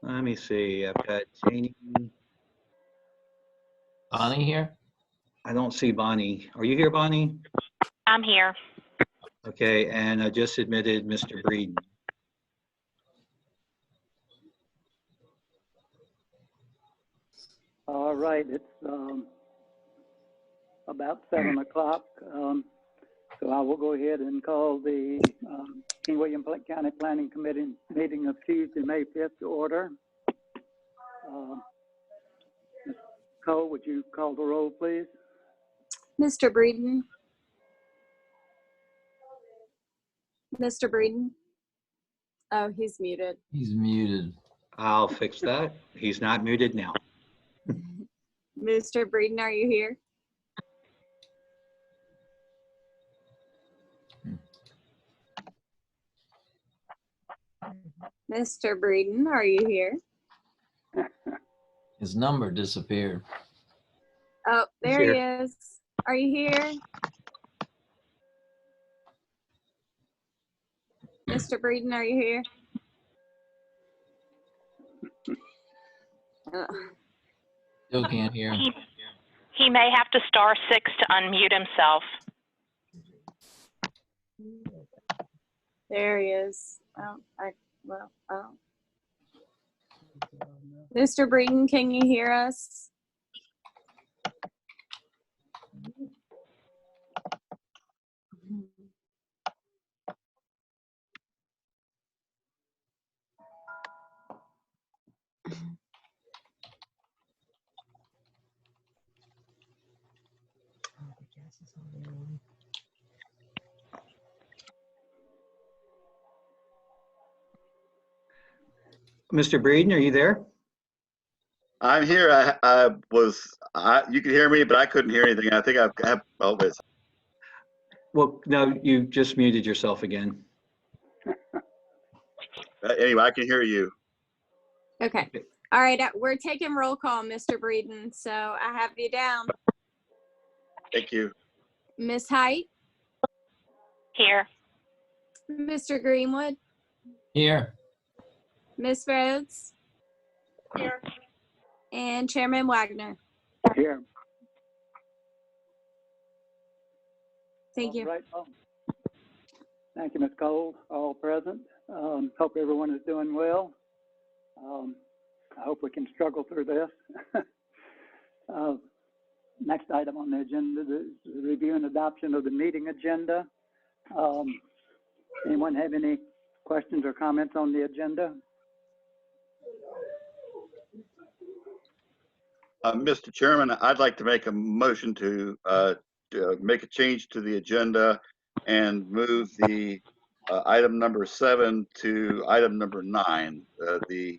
Let me see. I've got Janie. Bonnie here? I don't see Bonnie. Are you here, Bonnie? I'm here. Okay, and I just admitted Mr. Breeden. All right, it's about 7 o'clock. So I will go ahead and call the King William County Planning Committee meeting of Tuesday, May 5th to order. Ms. Cole, would you call the roll, please? Mr. Breeden? Mr. Breeden? Oh, he's muted. He's muted. I'll fix that. He's not muted now. Mr. Breeden, are you here? Mr. Breeden, are you here? His number disappeared. Oh, there He's he is. Are you here? Mr. Breeden, are you here? Still can't hear. He may have to star 6 to unmute himself. There he is. Mr. Breeden, can you hear us? Mr. Breeden, are you there? I'm here. You could hear me, but I couldn't hear anything. I think oh, wait. Well, no, you just muted yourself again. Anyway, I can hear you. Okay. All right. We're taking roll call, Mr. Breeden. So I have you down. Thank you. Ms. Height, Here. Mr. Greenwood, Here. Ms. Rhodes, Here. and Chairman Wagner. Here. Thank you. All right. Well, thank you, Ms. Cole, all present. Hope everyone is doing well. I hope we can struggle through this. Next item on the agenda is the review and adoption of the meeting agenda. Anyone have any questions or comments on the agenda? Mr. Chairman, I'd like to make a motion to make a change to the agenda and move the item number 7 to item number 9, the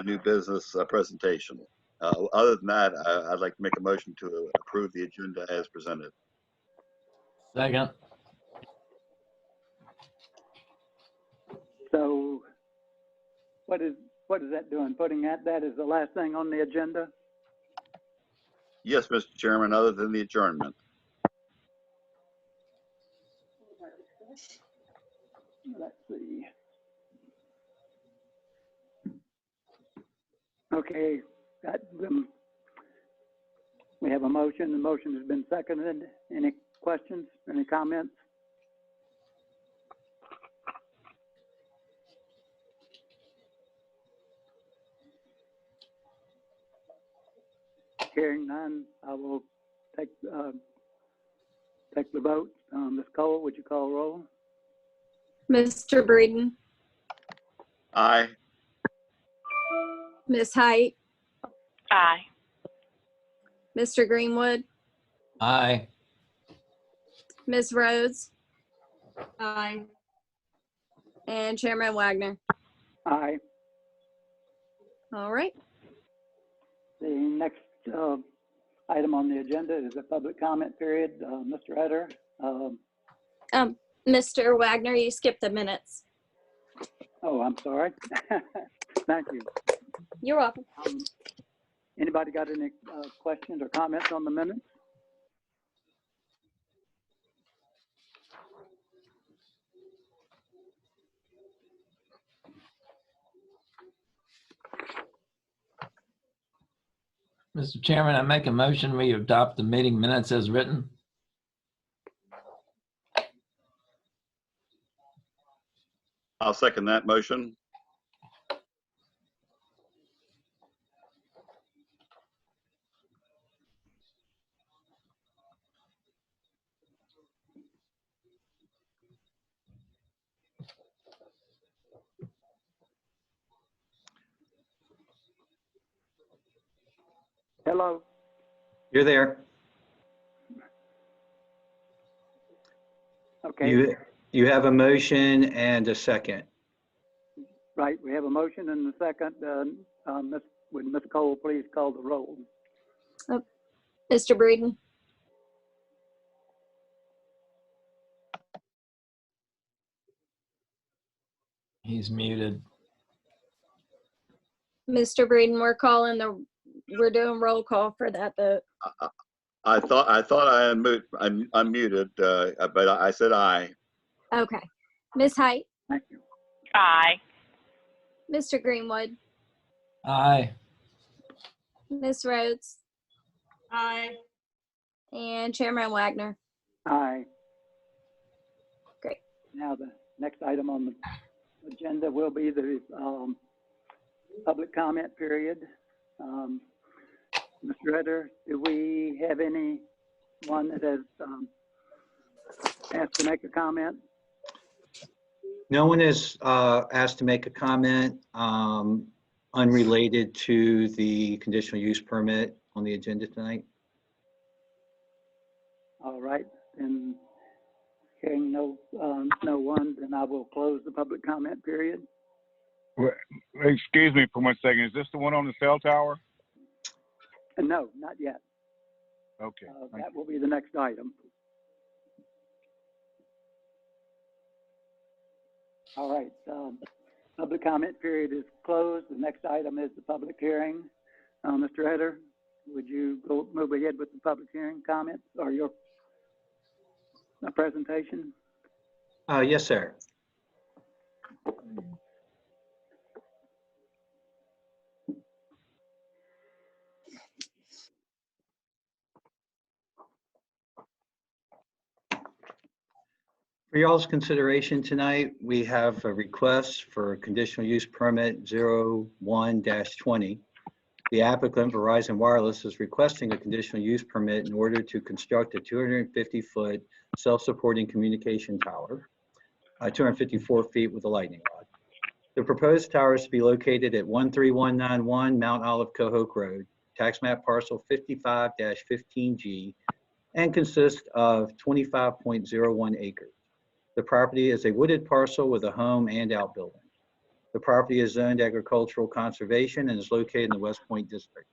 new business presentation. Other than that, I'd like to make a motion to approve the agenda as presented. Second. So what is that doing? Putting that as the last thing on the agenda? Yes, Mr. Chairman, other than the adjournment. Let's see. Okay, we have a motion. The motion has been seconded. Any questions, any comments? Hearing none, I will take the vote. Ms. Cole, would you call roll? Mr. Breeden, Aye. Ms. Height, Aye. Mr. Greenwood, Aye. Ms. Rhodes. Aye. And Chairman Wagner. Aye. All right. The next item on the agenda is a public comment period. Mr. Etter. Mr. Wagner, you skipped the minutes. Oh, I'm sorry. Thank you. You're welcome. Anybody got any questions or comments on the minutes? Mr. Chairman, I make a motion we adopt the meeting minutes as written. I'll second that motion. Hello? You're there. Okay, You have a motion and a second. right, we have a motion and a second. Would Ms. Cole please call the roll? Mr. Breeden, He's muted. Mr. Breeden, we're doing roll call for that vote. I thought I unmuted, but I said aye. Okay. Ms. Height, Thank you. Aye. Mr. Greenwood, Aye. Ms. Rhodes, Aye. and Chairman Wagner. Aye. Great. Now, the next item on the agenda will be the public comment period. Mr. Ritter, do we have anyone that has asked to make a comment? No one is asked to make a comment unrelated to the conditional use permit on the agenda tonight. All right, and hearing no one, then I will close the public comment period. Well, excuse me for 1 second. Is this the one on the cell tower? No, not yet. Okay. thank That will be the next item. All right, public comment period is closed. The next item is the public hearing. Mr. Etter, would you move ahead with the public hearing comments or your presentation? Yes, sir. For y'all's consideration tonight, we have a request for conditional use permit 01-20. The applicant, Verizon Wireless, is requesting a conditional use permit in order to construct a 250-foot self-supporting communication tower, 254 feet with a lightning rod. The proposed tower is to be located at 13191 Mount Olive Cohoque Road, tax map parcel 55-15G, and consists of 25.01 acres. The property is a wooded parcel with a home and outbuilding. The property is zoned agricultural conservation and is located in the West Point district.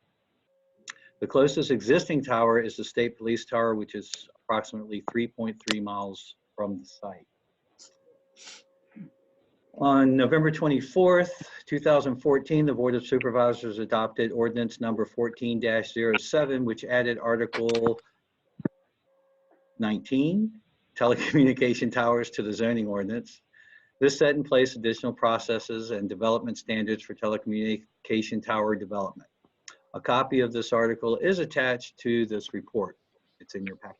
The closest existing tower is the State Police Tower, which is approximately 3.3 miles from the site. On November 24th, 2014, the Board of Supervisors adopted ordinance number 14-07, which added Article 19, telecommunication towers, to the zoning ordinance. This set in place additional processes and development standards for telecommunication tower development. A copy of this article is attached to this report. It's in your packet.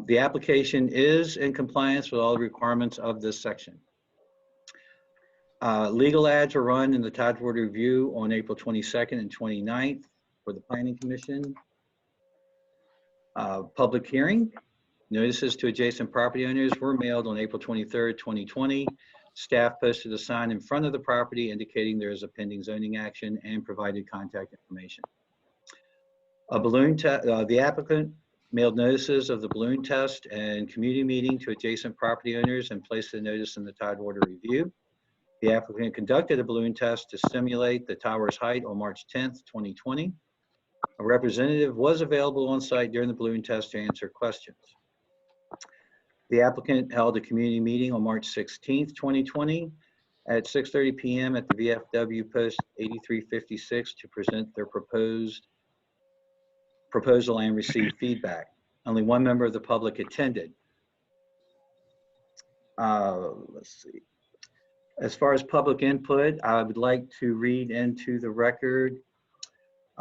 The application is in compliance with all the requirements of this section. Legal ads are run in the Tidewater Review on April 22nd and 29th for the Planning Commission. Public hearing. Notices to adjacent property owners were mailed on April 23rd, 2020. Staff posted a sign in front of the property indicating there is a pending zoning action and provided contact information. The applicant mailed notices of the balloon test and community meeting to adjacent property owners and placed the notice in the Tidewater Review. The applicant conducted a balloon test to simulate the tower's height on March 10th, 2020. A representative was available on site during the balloon test to answer questions. The applicant held a community meeting on March 16th, 2020 at 6:30 p.m. at the VFW Post 8356 to present their proposal and receive feedback. Only one member of the public attended. Let's see. As far as public input, I would like to read into the record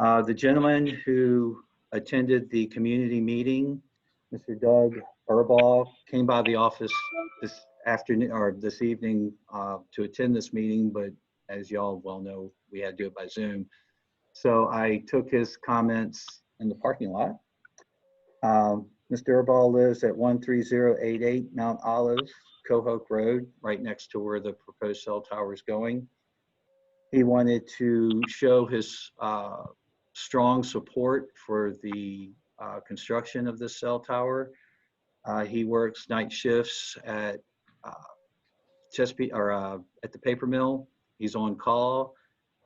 The gentleman who attended the community meeting, Mr. Doug Erbaugh, came by the office this afternoon or this evening to attend this meeting, but as y'all well know, we had to do it by Zoom. So I took his comments in the parking lot. Mr. Erbaugh lives at 13088 Mount Olive, Cohoke Road, right next to where the proposed cell tower is going. He wanted to show his strong support for the construction of this cell tower. He works night shifts at Chesapeake or at the paper mill. He's on call,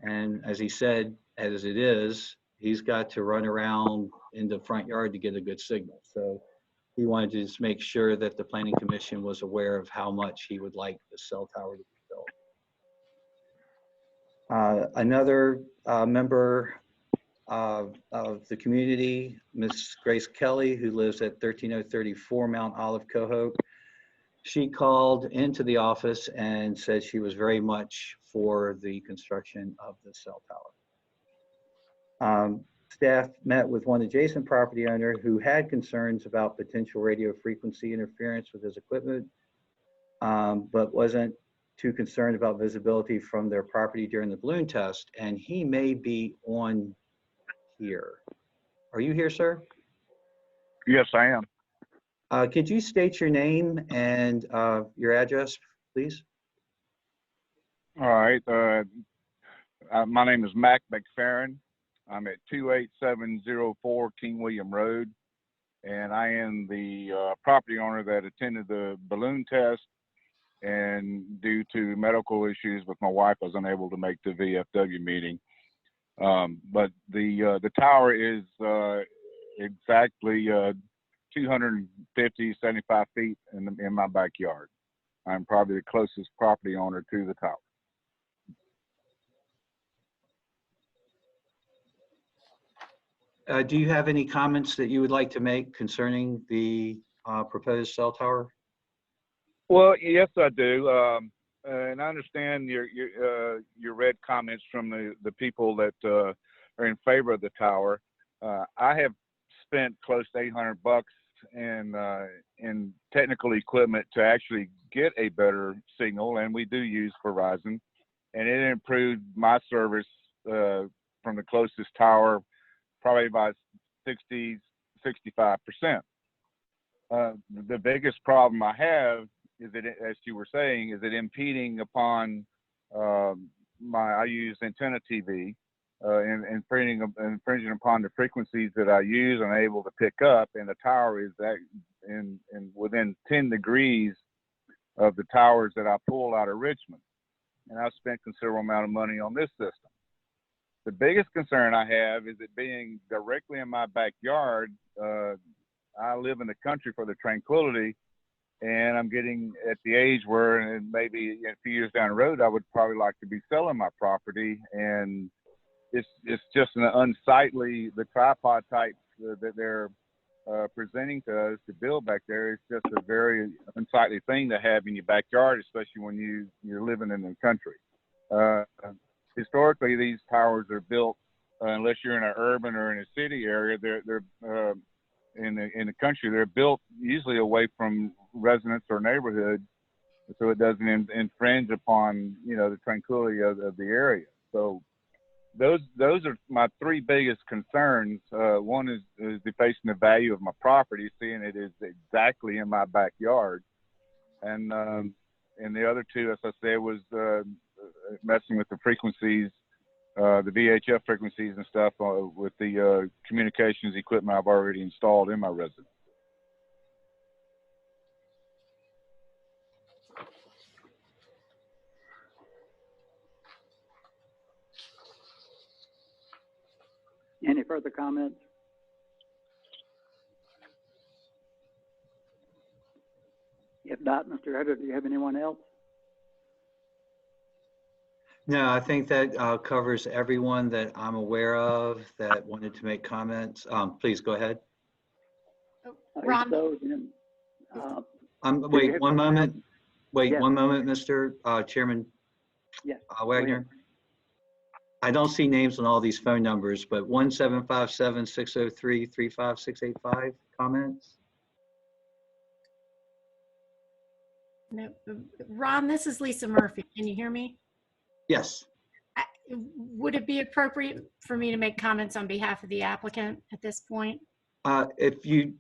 and as he said, as it is, he's got to run around in the front yard to get a good signal. So he wanted to just make sure that the Planning Commission was aware of how much he would like the cell tower to be built. Another member of the community, Miss Grace Kelly, who lives at 13034 Mount Olive, Cohoke. She called into the office and said she was very much for the construction of the cell tower. Staff met with one adjacent property owner who had concerns about potential radio frequency interference with his equipment, but wasn't too concerned about visibility from their property during the balloon test, and he may be on here. Are you here, sir? Yes, I am. Could you state your name and your address, please? All right. My name is Mac McFerrin. I'm at 28704 King William Road, and I am the property owner that attended the balloon test, and due to medical issues with my wife, I was unable to make the VFW meeting. But the tower is exactly 275 feet in my backyard. I'm probably the closest property owner to the tower. Do you have any comments that you would like to make concerning the proposed cell tower? Well, yes, I do. And I understand your read comments from the people that are in favor of the tower. I have spent close to $800 in technical equipment to actually get a better signal, and we do use Verizon, and it improved my service from the closest tower probably by 65%. The biggest problem I have is that, as you were saying, is it impeding upon I use antenna TV, and infringing upon the frequencies that I use and able to pick up, and the tower is in within 10 degrees of the towers that I pull out of Richmond, and I've spent considerable amount of money on this system. The biggest concern I have is it being directly in my backyard. I live in the country for the tranquility, and I'm getting at the age where maybe a few years down the road, I would probably like to be selling my property, and it's just an unsightly, the tripod type that they're presenting to us to build back there. It's just a very unsightly thing to have in your backyard, especially when you're living in the country. Historically, these towers are built, unless you're in an urban or in a city area, they're in the country, they're built usually away from residents or neighborhoods, so it doesn't infringe upon the tranquility of the area. So those are my three biggest concerns. One is defacing the value of my property, seeing it is exactly in my backyard, and the other two, as I said, was messing with the frequencies, the VHF frequencies and stuff with the communications equipment I've already installed in my residence. Any further comments? If not, Mr. Eder, do you have anyone else? No, I think that covers everyone that I'm aware of that wanted to make comments. Please go ahead. Ron. So then, Wait one moment. Wait Yes. one moment, Mr. Chairman yes. Wagner. I don't see names on all these phone numbers, but 1-757-603-35685 comments? No, Ron, this is Lisa Murphy. Can you hear me? Yes. Would it be appropriate for me to make comments on behalf of the applicant at this point? If you,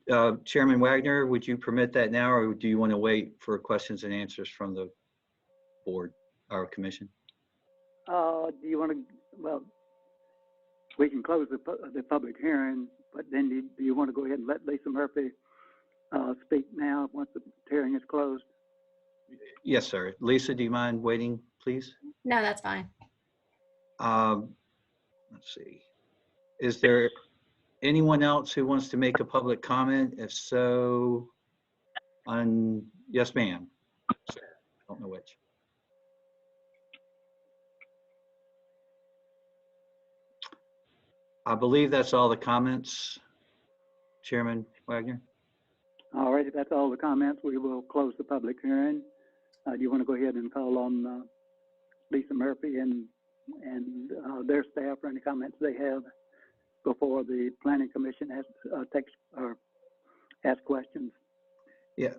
Chairman Wagner, would you permit that now, or do you want to wait for questions and answers from the board or commission? Do you want to, well, we can close the public hearing, but then do you want to go ahead and let Lisa Murphy speak now once the hearing is closed? Yes, sir. Lisa, do you mind waiting, please? No, that's fine. Let's see. Is there anyone else who wants to make a public comment? If so, yes, ma'am. I don't know which. I believe that's all the comments, Chairman Wagner. All right, if that's all the comments, we will close the public hearing. Do you want to go ahead and call on Lisa Murphy and their staff for any comments they have before the Planning Commission asks questions? Yeah,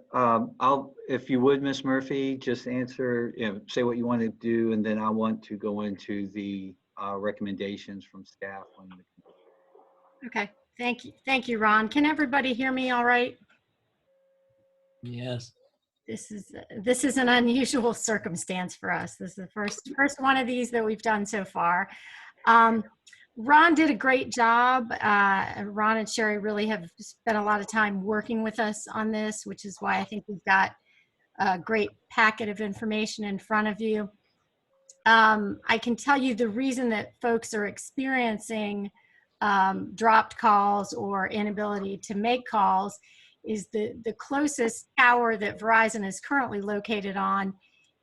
if you would, Ms. Murphy, just answer, say what you want to do, and then I want to go into the recommendations from staff. Okay, thank you. Thank you, Ron. Can everybody hear me all right? Yes. This is an unusual circumstance for us. This is the first one of these that we've done so far. Ron did a great job. Ron and Sherry really have spent a lot of time working with us on this, which is why I think we've got a great packet of information in front of you. I can tell you the reason that folks are experiencing dropped calls or inability to make calls is the closest tower that Verizon is currently located on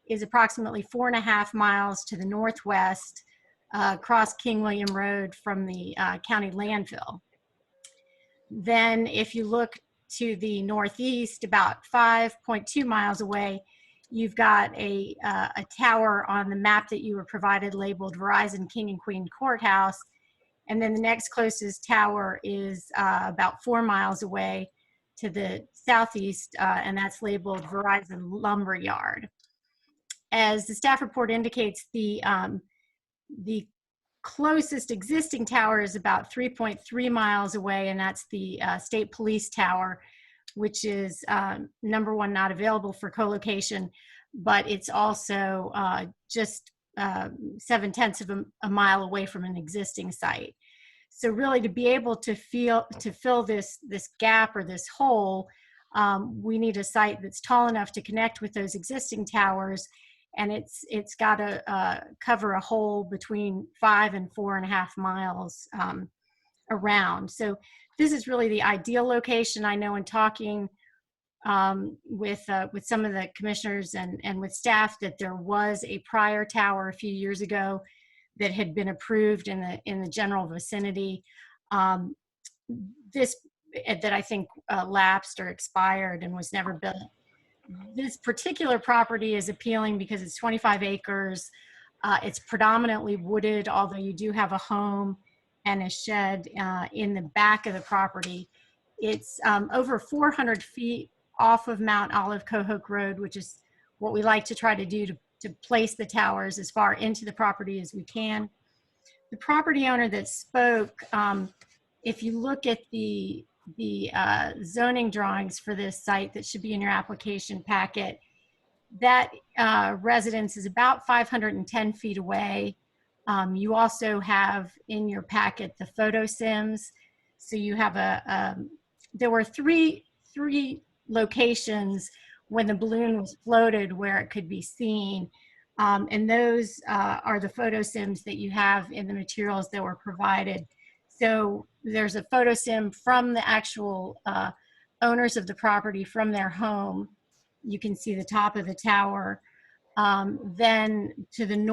is approximately 4.5 miles to the northwest, across King William Road from the county landfill. Then if you look to the northeast, about 5.2 miles away, you've got a tower on the map that you were provided labeled Verizon King and Queen Courthouse. And then the next closest tower is about 4 miles away to the southeast, and that's labeled Verizon Lumberyard. As the staff report indicates, the closest existing tower is about 3.3 miles away, and that's the State Police Tower, which is number one, not available for co-location, but it's also just 0.7 of a mile away from an existing site. So really, to be able to fill this gap or this hole, we need a site that's tall enough to connect with those existing towers, and it's got to cover a hole between 5 and 4.5 miles around. So this is really the ideal location. I know in talking with some of the commissioners and with staff that there was a prior tower a few years ago that had been approved in the general vicinity. This that I think lapsed or expired and was never built. This particular property is appealing because it's 25 acres. It's predominantly wooded, although you do have a home and a shed in the back of the property. It's over 400 feet off of Mount Olive Cohoque Road, which is what we like to try to do to place the towers as far into the property as we can. The property owner that spoke, if you look at the zoning drawings for this site that should be in your application packet, that residence is about 510 feet away. You also have in your packet the photo sims. So you have there were three locations when the balloon was floated where it could be seen. And those are the photo sims that you have in the materials that were provided. So there's a photo sim from the actual owners of the property from their home. You can see the top of the tower. Then to the north,